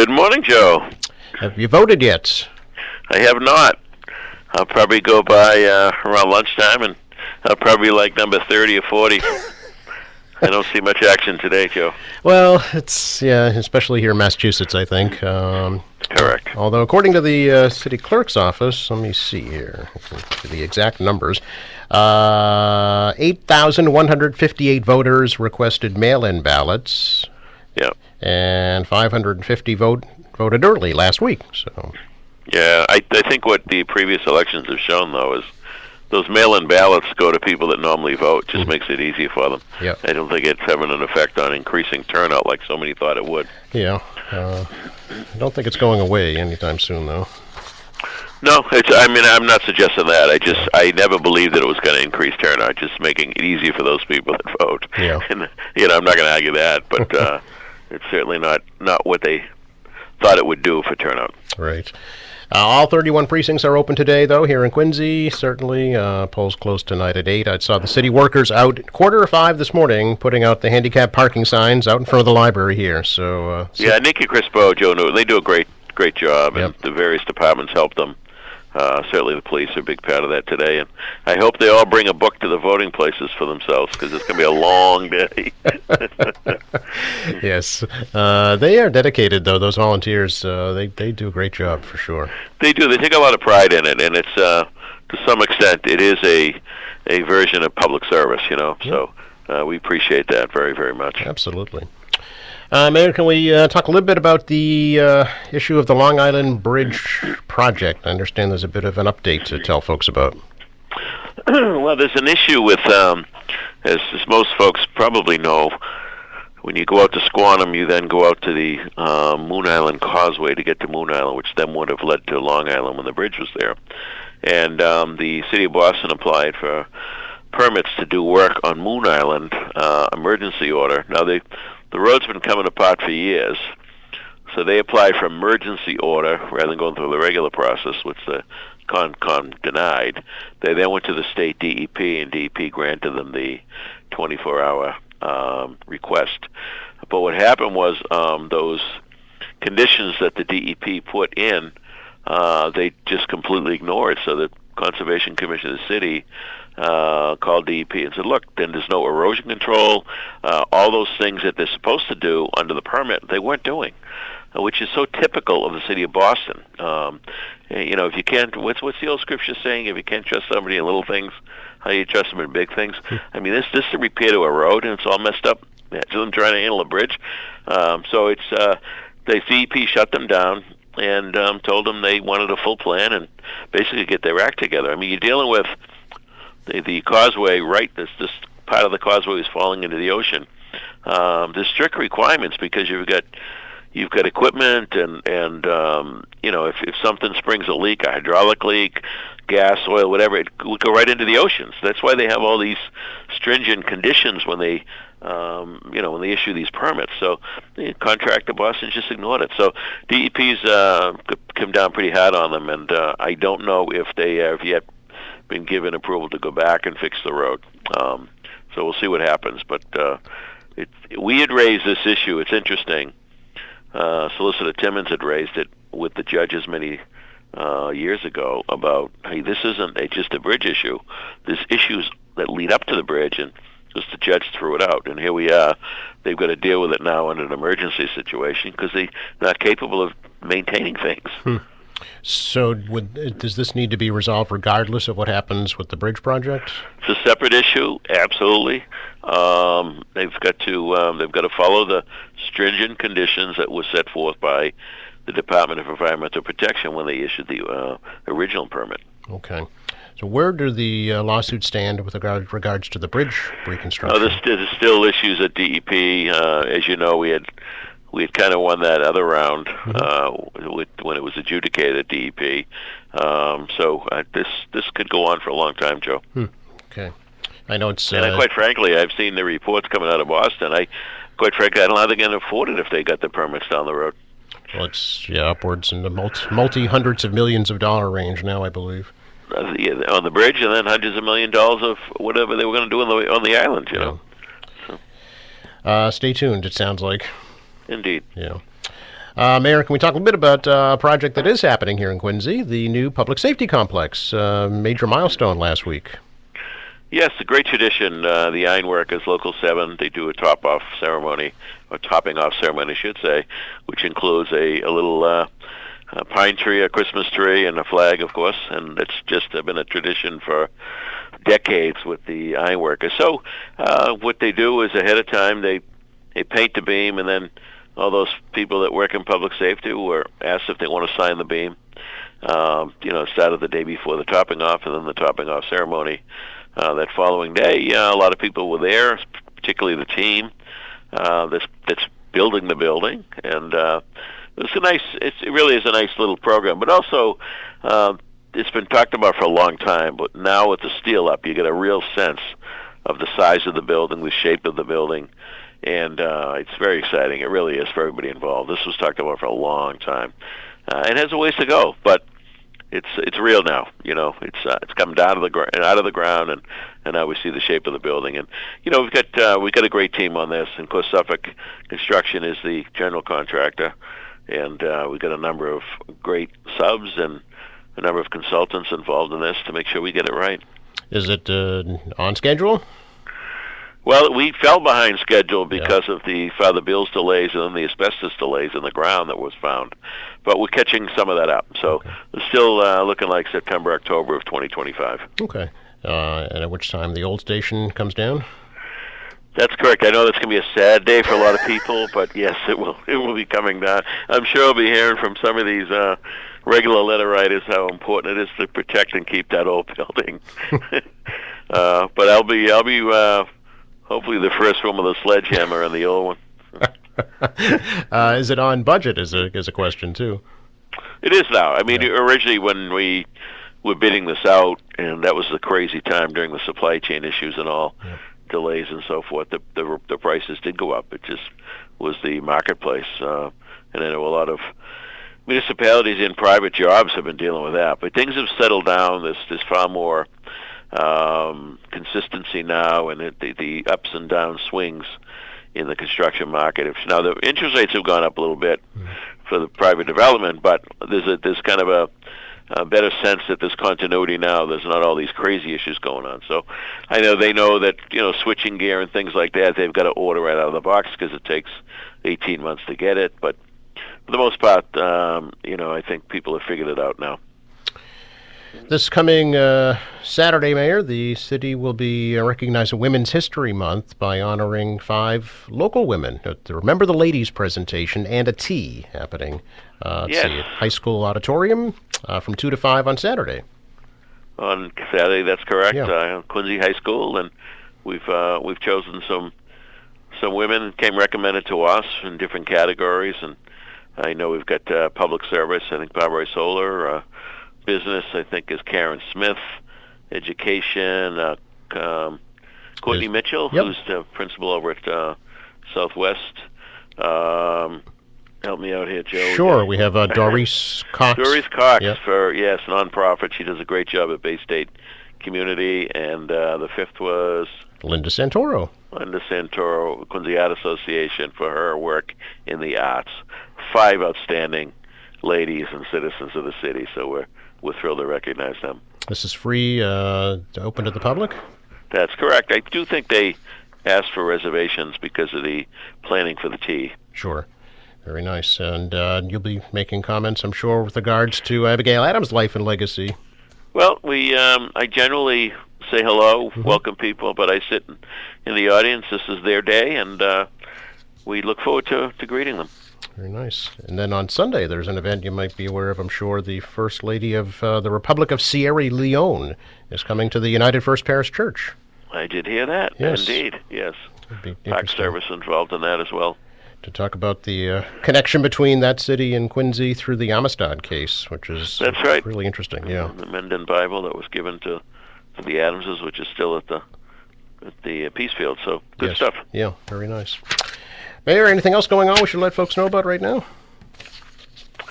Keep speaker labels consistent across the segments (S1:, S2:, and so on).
S1: Good morning, Joe.
S2: Have you voted yet?
S1: I have not. I'll probably go by around lunchtime, and I'll probably like number 30 or 40. I don't see much action today, Joe.
S2: Well, especially here in Massachusetts, I think.
S1: Correct.
S2: Although, according to the city clerk's office, let me see here, the exact numbers, 8,158 voters requested mail-in ballots.
S1: Yeah.
S2: And 550 voted early last week. So.
S1: Yeah, I think what the previous elections have shown, though, is those mail-in ballots go to people that normally vote. Just makes it easier for them.
S2: Yeah.
S1: I don't think it's having an effect on increasing turnout like so many thought it would.
S2: Yeah. I don't think it's going away anytime soon, though.
S1: No, I'm not suggesting that. I never believed that it was going to increase turnout, just making it easier for those people that vote.
S2: Yeah.
S1: And, I'm not going to argue that, but it's certainly not what they thought it would do for turnout.
S2: Right. All 31 precincts are open today, though, here in Quincy. Certainly, polls close tonight at 8. I saw the city workers out 4:45 this morning putting out the handicap parking signs out in front of the library here. So
S1: yeah, Nikki Crispo, Joe Newton, they do a great job, and the various departments help them. Certainly the police are a big part of that today, and I hope they all bring a book to the voting places for themselves, because it's going to be a long day.
S2: Yes. They are dedicated, though, those volunteers. They do a great job, for sure.
S1: They do. They take a lot of pride in it, and it's, to some extent, it is a version of public service, so we appreciate that very, very much.
S2: Absolutely. Mayor, can we talk a little bit about the issue of the Long Island Bridge project? I understand there's a bit of an update to tell folks about.
S1: Well, there's an issue with, as most folks probably know, when you go out to Squantum, you then go out to the Moon Island Causeway to get to Moon Island, which then would have led to Long Island when the bridge was there. And the city of Boston applied for permits to do work on Moon Island, emergency order. Now, the road's been coming apart for years, so they applied for emergency order rather than going through the regular process, which the Concom denied. They then went to the state DEP, and DEP granted them the 24-hour request. But what happened was those conditions that the DEP put in, they just completely ignored. So the Conservation Commission of the city called DEP and said, look, then there's no erosion control. All those things that they're supposed to do under the permit, they weren't doing, which is so typical of the city of Boston. If you can't, what's the old scripture saying? If you can't trust somebody in little things, how do you trust them in big things? I mean, this is a repair to a road, and it's all messed up. Imagine them trying to handle a bridge. So it's the DEP shut them down and told them they wanted a full plan and basically get their act together. I mean, you're dealing with the causeway, right? This part of the causeway is falling into the ocean. There's strict requirements because you've got equipment and if something springs a leak, a hydraulic leak, gas, oil, whatever, it would go right into the oceans. That's why they have all these stringent conditions when they when they issue these permits. So the contractor Boston just ignored it. So DEP's come down pretty hard on them, and I don't know if they have yet been given approval to go back and fix the road. So we'll see what happens. But we had raised this issue. It's interesting. Solicitor Timmons had raised it with the judges many years ago about, hey, this isn't just a bridge issue. There's issues that lead up to the bridge, and just the judge threw it out. And here we are. They've got to deal with it now in an emergency situation because they're not capable of maintaining things.
S2: So does this need to be resolved regardless of what happens with the bridge project?
S1: It's a separate issue, absolutely. They've got to follow the stringent conditions that were set forth by the Department of Environmental Protection when they issued the original permit.
S2: Okay. So where do the lawsuits stand with regards to the bridge reconstruction?
S1: There's still issues at DEP. As you know, we had kind of won that other round when it was adjudicated at DEP. So this could go on for a long time, Joe.
S2: Okay. I know it's...
S1: And quite frankly, I've seen the reports coming out of Boston. I don't know how they're going to afford it if they got the permits down the road.
S2: Well, it's upwards in the multi-hundreds of millions of dollar range now, I believe.
S1: On the bridge, and then hundreds of $millions of whatever they were going to do on the island, you know.
S2: Stay tuned, it sounds like.
S1: Indeed.
S2: Yeah. Mayor, can we talk a little bit about a project that is happening here in Quincy, the new public safety complex? Major milestone last week.
S1: Yes, a great tradition. The Ironworkers, Local 7, they do a top-off ceremony, or topping-off ceremony, I should say, which includes a little a pine tree, a Christmas tree, and a flag, of course. And it's just been a tradition for decades with the Ironworkers. So what they do is ahead of time, they paint the beam, and then all those people that work in public safety were asked if they want to sign the beam. It started the day before the topping off, and then the topping off ceremony that following day. A lot of people were there, particularly the team that's building the building, and it really is a nice little program. But also, it's been talked about for a long time. But now with the steel up, you get a real sense of the size of the building, the shape of the building. And it's very exciting. It really is for everybody involved. This was talked about for a long time. It has a ways to go, but it's real now. It's come down out of the ground, and now we see the shape of the building. And we've got a great team on this. And of course, Suffolk Construction is the general contractor, and we've got a number of great subs and a number of consultants involved in this to make sure we get it right.
S2: Is it on schedule?
S1: Well, we fell behind schedule because of the Father Bill's delays and then the asbestos delays in the ground that was found. But we're catching some of that up. So it's still looking like September, October of 2025.
S2: Okay. And at which time the old station comes down?
S1: That's correct. I know that's going to be a sad day for a lot of people, but yes, it will be coming down. I'm sure I'll be hearing from some of these regular letter writers how important it is to protect and keep that old building. But I'll be hopefully the first one with a sledgehammer and the old one.
S2: Is it on budget is a question, too.
S1: It is now. I mean, originally when we were bidding this out, and that was the crazy time during the supply chain issues and all, delays and so forth, the prices did go up. It just was the marketplace. And I know a lot of municipalities and private jobs have been dealing with that. But things have settled down. There's far more consistency now, and the ups and down swings in the construction market. Now the interest rates have gone up a little bit for the private development, but there's kind of a better sense that there's continuity now. There's not all these crazy issues going on. So I know they know that switching gear and things like that, they've got to order right out of the box because it takes 18 months to get it. But for the most part, I think people have figured it out now.
S2: This coming Saturday, Mayor, the city will be recognizing Women's History Month by honoring 5 local women. Remember the Ladies presentation and a tea happening at High School Auditorium from 2 to 5 on Saturday.
S1: On Saturday, that's correct.
S2: Yeah.
S1: Quincy High School, and we've chosen some women came recommended to us in different categories, and I know we've got public service. I think Barbara Solar. Business, I think, is Karen Smith. Education, Courtney Mitchell, who's the principal over at Southwest. Help me out here, Joe.
S2: Sure, we have Doris Cox.
S1: Doris Cox for nonprofit. She does a great job at Bay State Community, and the 5th was
S2: Linda Santoro.
S1: Linda Santoro, Quincy Art Association, for her work in the arts. 5 outstanding ladies and citizens of the city, so we're thrilled to recognize them.
S2: This is free to open to the public?
S1: That's correct. I do think they asked for reservations because of the planning for the tea.
S2: Sure. Very nice. And you'll be making comments, I'm sure, with regards to Abigail Adams' life and legacy.
S1: Well, I generally say hello, welcome people, but I sit in the audience. This is their day, and we look forward to greeting them.
S2: Very nice. And then on Sunday, there's an event you might be aware of, I'm sure. The First Lady of the Republic of Sierra Leone is coming to the United First Parish Church.
S1: I did hear that.
S2: Yes.
S1: Indeed, yes.
S2: Park
S1: Service involved in that as well.
S2: To talk about the connection between that city and Quincy through the Amistad case, which is
S1: That's right.
S2: Really interesting. Yeah.
S1: The Menden Bible that was given to the Adamses, which is still at the Peacefield. So good stuff.
S2: Yeah, very nice. Mayor, anything else going on we should let folks know about right now?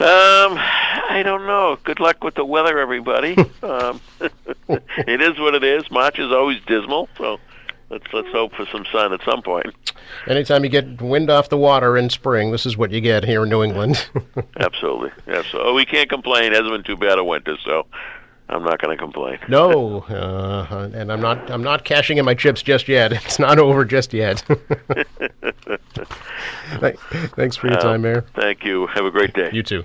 S1: I don't know. Good luck with the weather, everybody. It is what it is. March is always dismal, so let's hope for some sun at some point.
S2: Anytime you get wind off the water in spring, this is what you get here in New England.
S1: Absolutely. Oh, we can't complain. It hasn't been too bad a winter, so I'm not going to complain.
S2: No, and I'm not cashing in my chips just yet. It's not over just yet. Thanks for your time, Mayor.
S1: Thank you. Have a great day.
S2: You too.